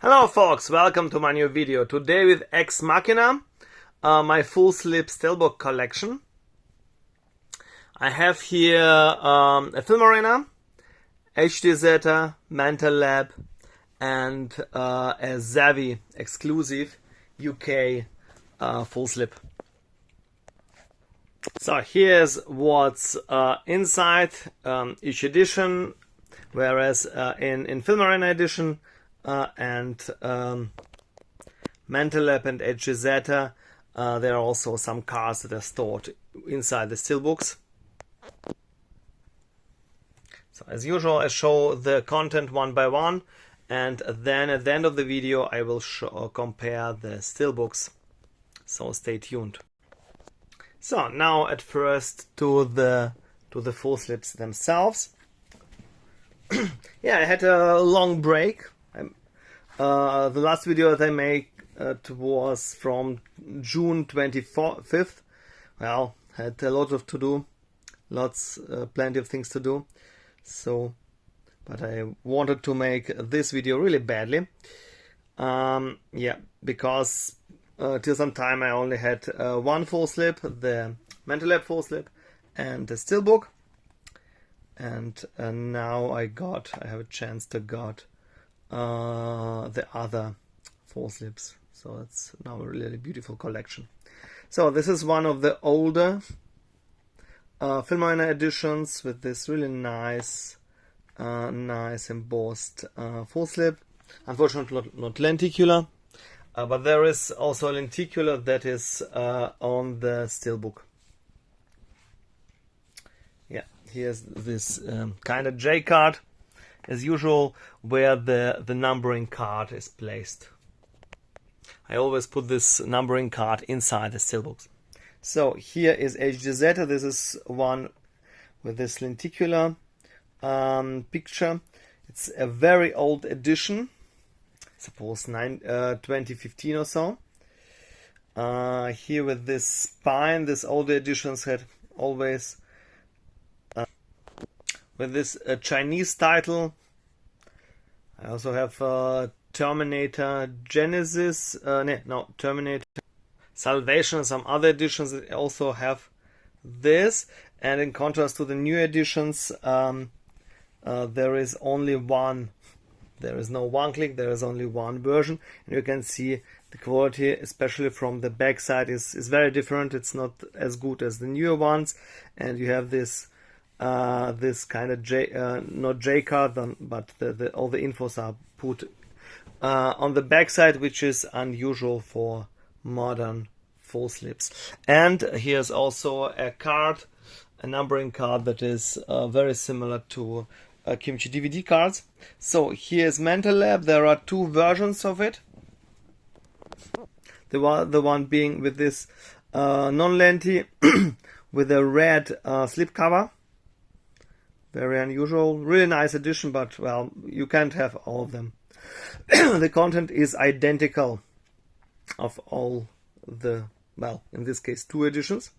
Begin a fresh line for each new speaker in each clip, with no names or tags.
Hello folks, welcome to my new video. Today with Machina, my FullSlip Steelbook collection. I have here a Filmarena, HdZeta, Manta and a Zavvi exclusive UK FullSlip. So here's what's inside each edition, whereas in Filmarena edition and Manta and HdZeta, there are also some cards that are stored inside the Steelbooks. So as usual, I show the content one by one, and then at the end of the video I will compare the Steelbooks, so stay tuned. So now at first to the FullSlips themselves. Yeah, I had a long break. The last video that I made was from June 25th. Well, had a lot of to do, plenty of things to do. So, but I wanted to make this video really badly. Yeah, because till some time I only had one FullSlip, the Manta FullSlip, and the Steelbook. And now I have a chance to got the other FullSlips. So it's now a really beautiful collection. So this is one of the older Filmarena editions with this really nice embossed FullSlip. Unfortunately not lenticular, but there is also a lenticular that is on the Steelbook. Yeah, here's this kind of J card, as usual, where the numbering card is placed. I always put this numbering card inside the Steelbooks. So here is HdZeta. This is one with this lenticular picture. It's a very old edition, suppose 2015 or so. Here with this spine, this older editions had always with this Chinese title. I also have Terminator Genesis, Terminator Salvation, and some other editions that also have this. And in contrast to the new editions, there is only one. There is no one click, there is only one version. And you can see the quality, especially from the back side, is very different. It's not as good as the newer ones. And you have this this kind of not J card, but all the infos are put on the back side, which is unusual for modern FullSlips. And here's also a card, a numbering card that is very similar to Kimchi DVD cards. So here's Manta. There are two versions of it. The one being with this non-lenti with a red slip cover. Very unusual, really nice edition, but well, you can't have all of them. The content is identical of all the, well, in this case, two editions.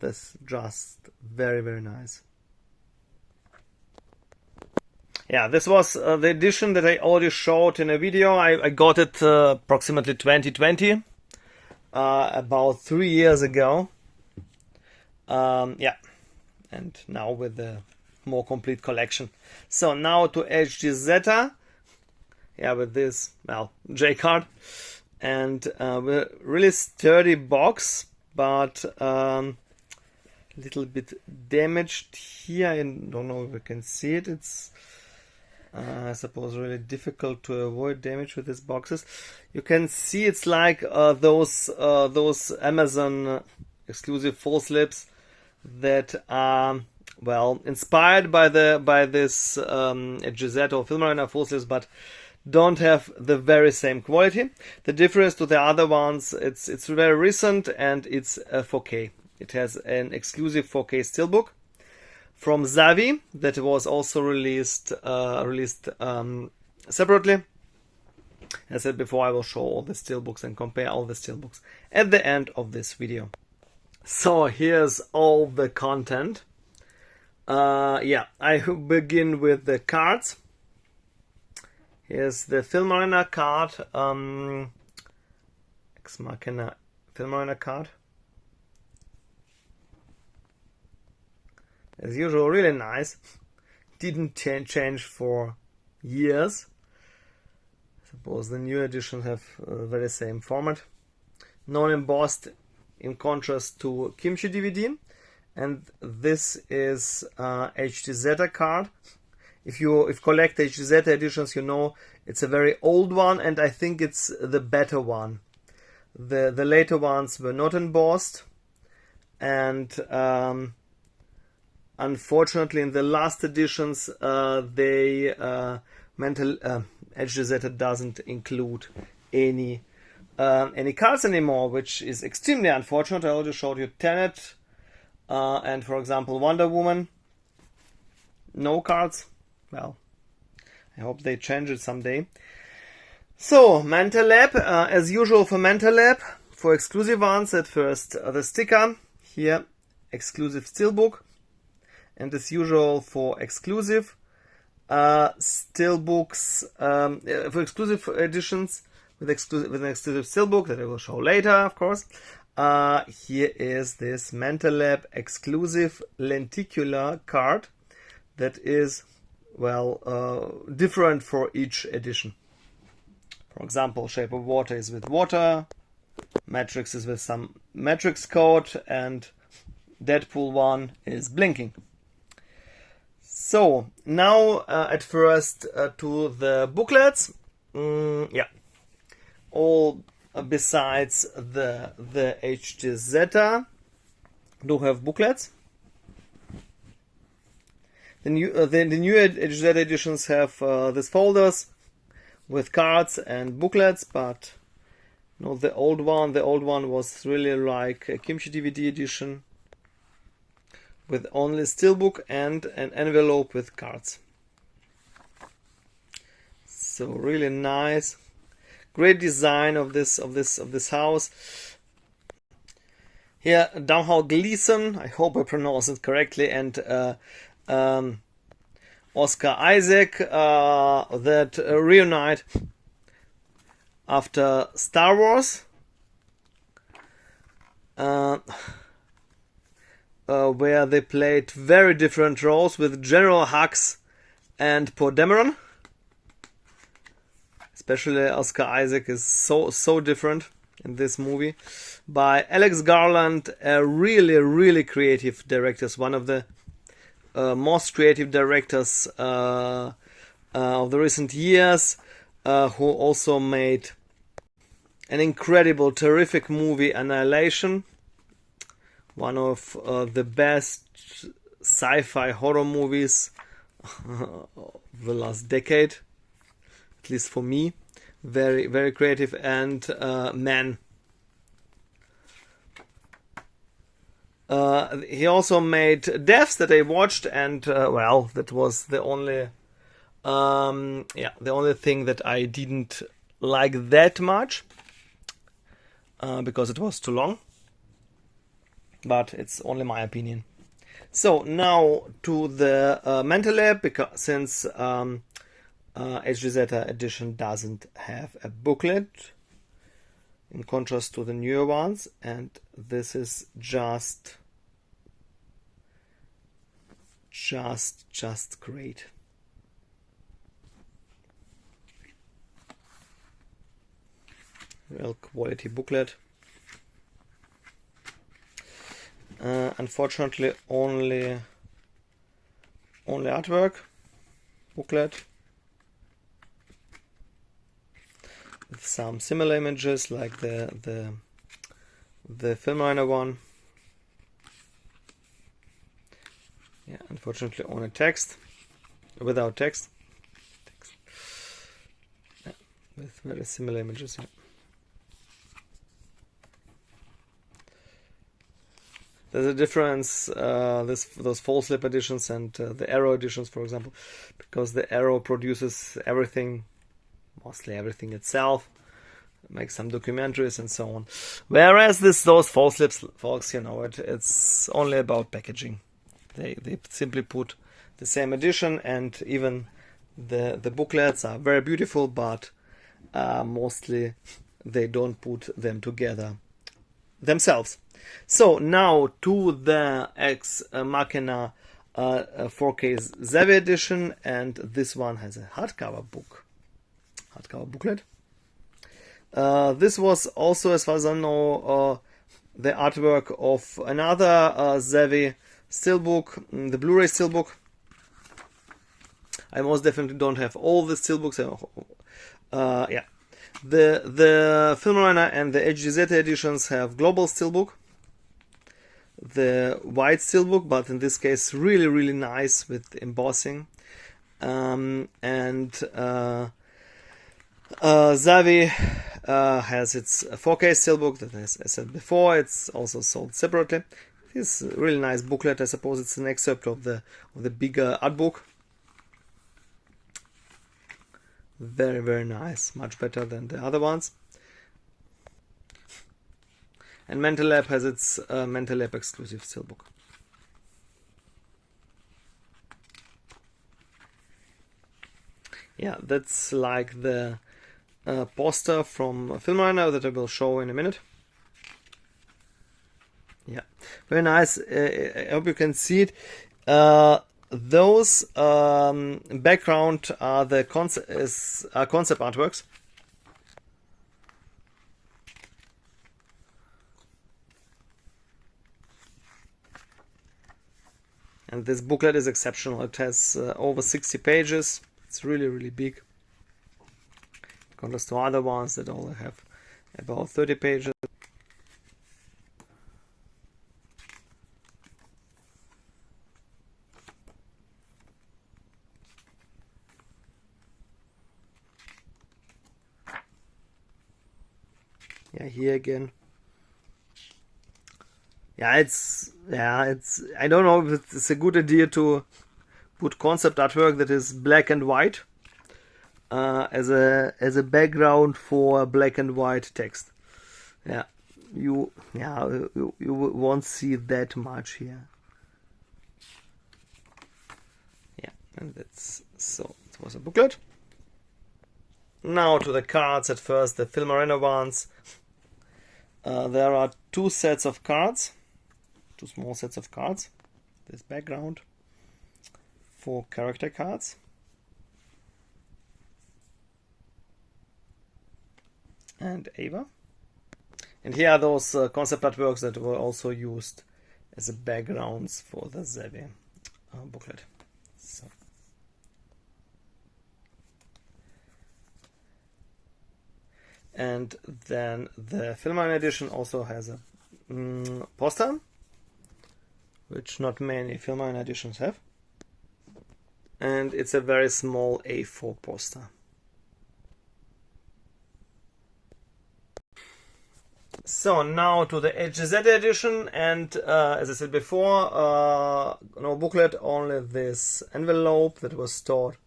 That's just very, very nice. Yeah, this was the edition that I already showed in a video. I got it approximately 2020, about 3 years ago. Yeah, and now with the more complete collection. So now to HdZeta. Yeah, with this, well, J card, and a really sturdy box, but a little bit damaged here. I don't know if you can see it. It's I suppose really difficult to avoid damage with these boxes. You can see it's like those Amazon exclusive FullSlips that are, well, inspired by this HdZeta or Filmarena FullSlips, but don't have the very same quality. The difference to the other ones, it's very recent, and it's a 4K. It has an exclusive 4K Steelbook from Zavvi that was also released separately. As I said before, I will show all the Steelbooks and compare all the Steelbooks at the end of this video. So here's all the content. Yeah, I begin with the cards. Here's the Filmarena card, Ex Machina Filmarena card. As usual, really nice. Didn't change for years. I suppose the new editions have the very same format. Non-embossed, in contrast to Kimchi DVD. And this is HdZeta card. If you collect HdZeta editions, you know it's a very old one, and I think it's the better one. The later ones were not embossed, and unfortunately, in the last editions, HdZeta doesn't include any cards anymore, which is extremely unfortunate. I already showed you Tenet, and for example Wonder Woman. No cards. Well, I hope they change it someday. So, Manta Lab, as usual for Manta Lab, for exclusive ones, at first the sticker, here, exclusive Steelbook, and as usual for exclusive Steelbooks, for exclusive editions, with an exclusive Steelbook that I will show later, of course. Here is this Manta Lab exclusive lenticular card that is, well, different for each edition. For example, Shape of Water is with water, Matrix is with some Matrix code, and Deadpool 1 is blinking. So, now at first to the booklets. Yeah, all besides the HdZeta do have booklets. The new HdZeta editions have these folders with cards and booklets, but no, the old one was really like a Kimchi DVD edition with only Steelbook and an envelope with cards. So really nice, great design of this house. Here, Domhnall Gleeson, I hope I pronounced it correctly, and Oscar Isaac that reunite after Star Wars, where they played very different roles with General Hux and Poe Dameron. Especially Oscar Isaac is so different in this movie. By Alex Garland, a really creative director, one of the most creative directors of the recent years, who also made an incredible, terrific movie, Annihilation, one of the best sci-fi horror movies of the last decade, at least for me. Very creative, and Man. He also made Deaths that I watched, and well, that was the only the only thing that I didn't like that much, because it was too long. But it's only my opinion. So now to the Manta Lab, because since HdZeta edition doesn't have a booklet, in contrast to the newer ones, and this is just great. Real quality booklet. Unfortunately, only artwork booklet with some similar images like the Filmarena one. Yeah, unfortunately only text, without text. Yeah, with very similar images. Yeah. There's a difference, those FullSlip editions and the Arrow editions, for example, because the Arrow produces everything, mostly everything itself, makes some documentaries and so on. Whereas those FullSlips, folks, you know, it's only about packaging. They simply put the same edition, and even The booklets are very beautiful, but mostly they don't put them together themselves. So now to the Ex Machina 4K Zavvi edition, and this one has a hardcover booklet. This was also, as far as I know, the artwork of another Zavvi Steelbook, the Blu-ray Steelbook. I most definitely don't have all the Steelbooks. Yeah, the Filmarena and the HdZeta editions have global Steelbook, the white Steelbook, but in this case really nice with embossing. Zavvi has its 4K Steelbook that, as I said before, it's also sold separately. This really nice booklet. I suppose it's an excerpt of the bigger art book. Very nice, much better than the other ones. And Manta Lab has its Manta Lab exclusive Steelbook. Yeah, that's like the poster from Filmarena that I will show in a minute. Yeah, very nice. I hope you can see it. Those background are the concept artworks. And this booklet is exceptional. It has over 60 pages. It's really big. In contrast to other ones that only have about 30 pages. Yeah, here again. I don't know if it's a good idea to put concept artwork that is black and white as a background for black and white text. Yeah, you won't see that much here. Yeah, and that's so. It was a booklet. Now to the cards. At first, the Filmarena ones. There are two sets of cards. Two small sets of cards. This background. 4 character cards. And Ava. And here are those concept artworks that were also used as a backgrounds for the Zavvi booklet. So. And then the Filmarena edition also has a poster, which not many Filmarena editions have. And it's a very small A4 poster. So now to the HdZeta edition, and as I said before, no booklet, only this envelope that was stored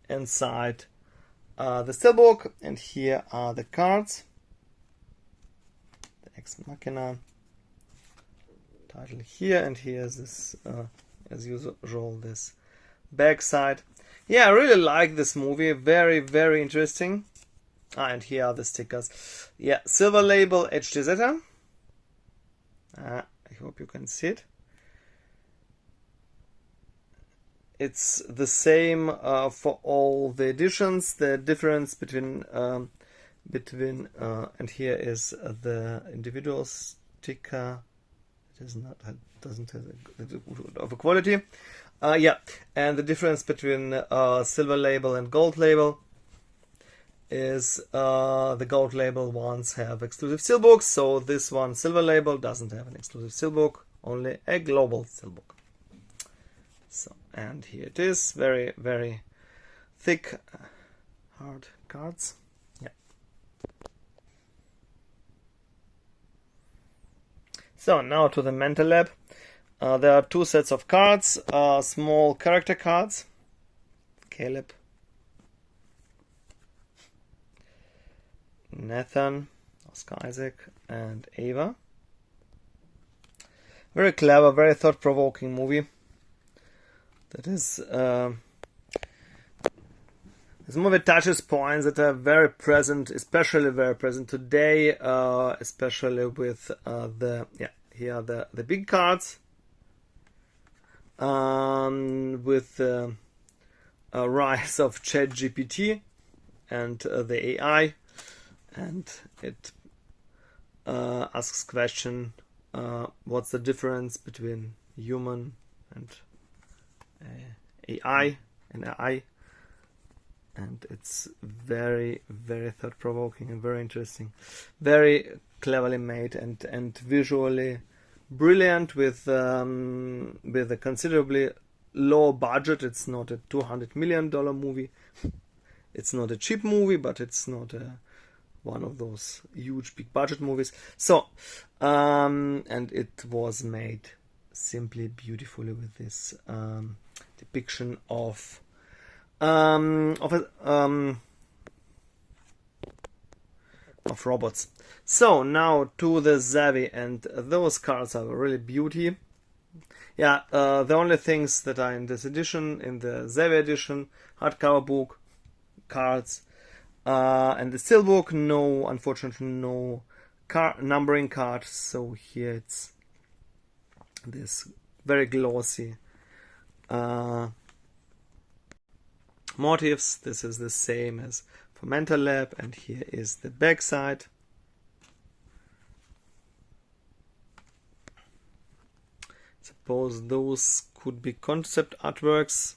inside the Steelbook. And here are the cards. The Ex Machina title here, and here's this, as usual, this back side. Yeah, I really like this movie. Very interesting. And here are the stickers. Yeah, silver label HdZeta. I hope you can see it. It's the same for all the editions. The difference between and here is the individual sticker. It is not, doesn't have of a quality. Yeah, and the difference between silver label and gold label is the gold label ones have exclusive steelbooks, so this one, silver label, doesn't have an exclusive steelbook, only a global steelbook. So, and here it is, very thick, hard cards. Yeah. So now to the Manta Lab. There are 2 sets of cards, small character cards. Caleb, Nathan, Oscar Isaac, and Ava. Very clever, very thought-provoking movie. That is This movie touches points that are very present, especially very present today, especially with here are the big cards, with the rise of ChatGPT and the AI, and it asks question, what's the difference between human and AI, and it's very, very thought-provoking and very interesting, very cleverly made and visually brilliant, with a considerably low budget. It's not a $200 million movie. It's not a cheap movie, but it's not one of those huge big budget movies. So, and it was made simply beautifully with this depiction of robots. So now to the Zavvi, and those cards are really beauty. Yeah, the only things that are in this edition, in the Zavvi edition, hardcover book, cards, and the Steelbook, no, unfortunately, no numbering cards. So here it's this very glossy motifs. This is the same as for Manta Lab, and here is the back side. Suppose those could be concept artworks,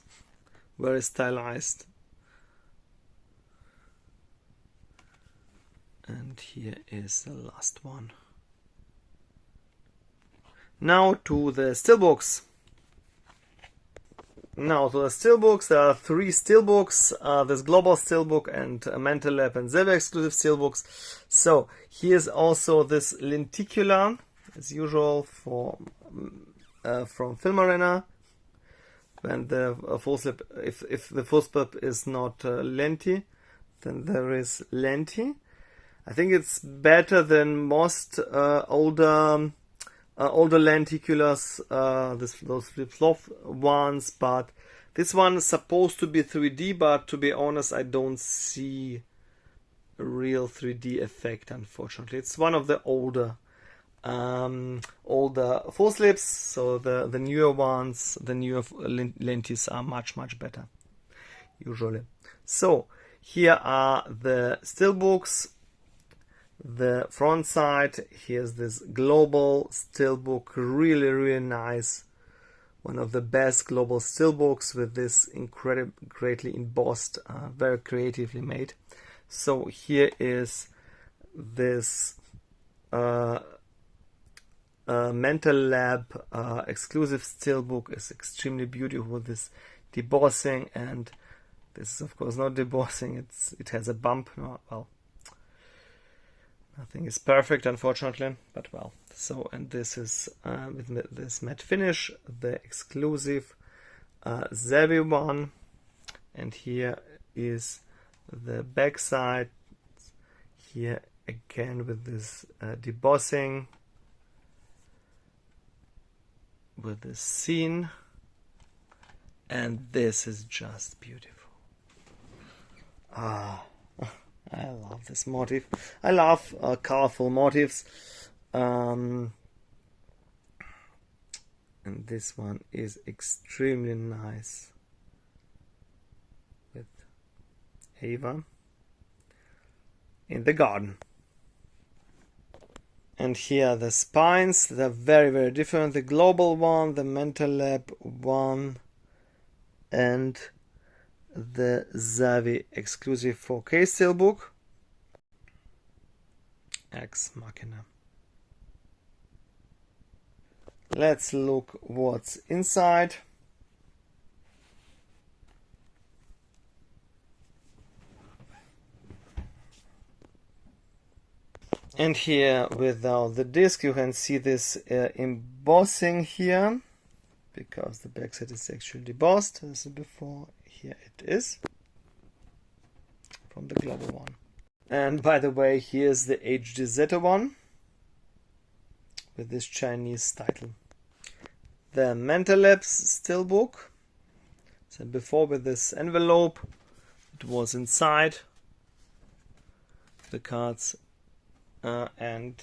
very stylized. And here is the last one. Now to the Steelbooks. Now to the Steelbooks, there are 3 Steelbooks. There's Global Steelbook and Manta Lab and Zavvi exclusive Steelbooks. So here's also this lenticular, as usual, from Filmarena. When the FullSlip, if the FullSlip is not lenti, then there is lenti. I think it's better than most older lenticulars, those flip-flop ones, but this one is supposed to be 3D, but to be honest, I don't see a real 3D effect, unfortunately. It's one of the older FullSlips, so the newer ones, the newer lentis are much better, usually. So here are the Steelbooks. The front side, here's this global Steelbook, really nice, one of the best global Steelbooks, with this greatly embossed, very creatively made. So here is this Manta Lab exclusive Steelbook. Is extremely beautiful with this debossing, and this is of course not debossing, it has a bump. Well, nothing is perfect, unfortunately, but well. So, and this is with this matte finish, the exclusive Zavvi one, and here is the back side. Here again with this debossing, with this scene, and this is just beautiful. I love this motif. I love colorful motifs. And this one is extremely nice with Ava in the garden. And here are the spines. They're very different. The global one, the Manta Lab one, and the Zavvi exclusive 4K Steelbook. Ex Machina. Let's look what's inside. And here without the disc, you can see this embossing here, because the backside is actually debossed. This is before. Here it is from the global one. And by the way, here's the HdZeta one with this Chinese title. The Manta Labs Steelbook. So before with this envelope, it was inside the cards. And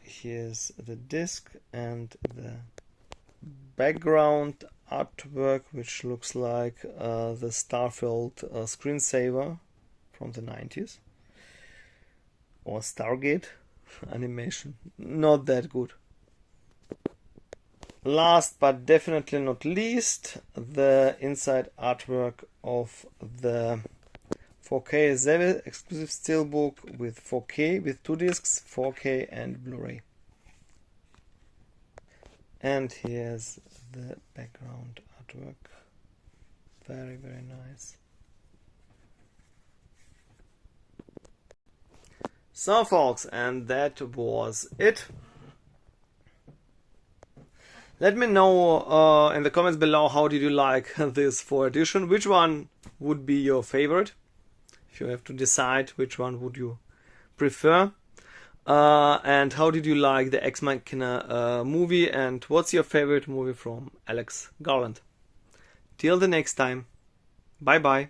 here's the disc and the background artwork, which looks like the Starfield screensaver from the 90s, or Stargate animation. Not that good. Last but definitely not least, the inside artwork of the 4K Zavvi exclusive Steelbook with 4K, with 2 discs, 4K and Blu-ray. And here's the background artwork. Very, very nice. So folks, and that was it. Let me know in the comments below, how did you like this 4 edition? Which one would be your favorite? If you have to decide, which one would you prefer? And how did you like the Ex Machina movie? And what's your favorite movie from Alex Garland? Till the next time. Bye bye.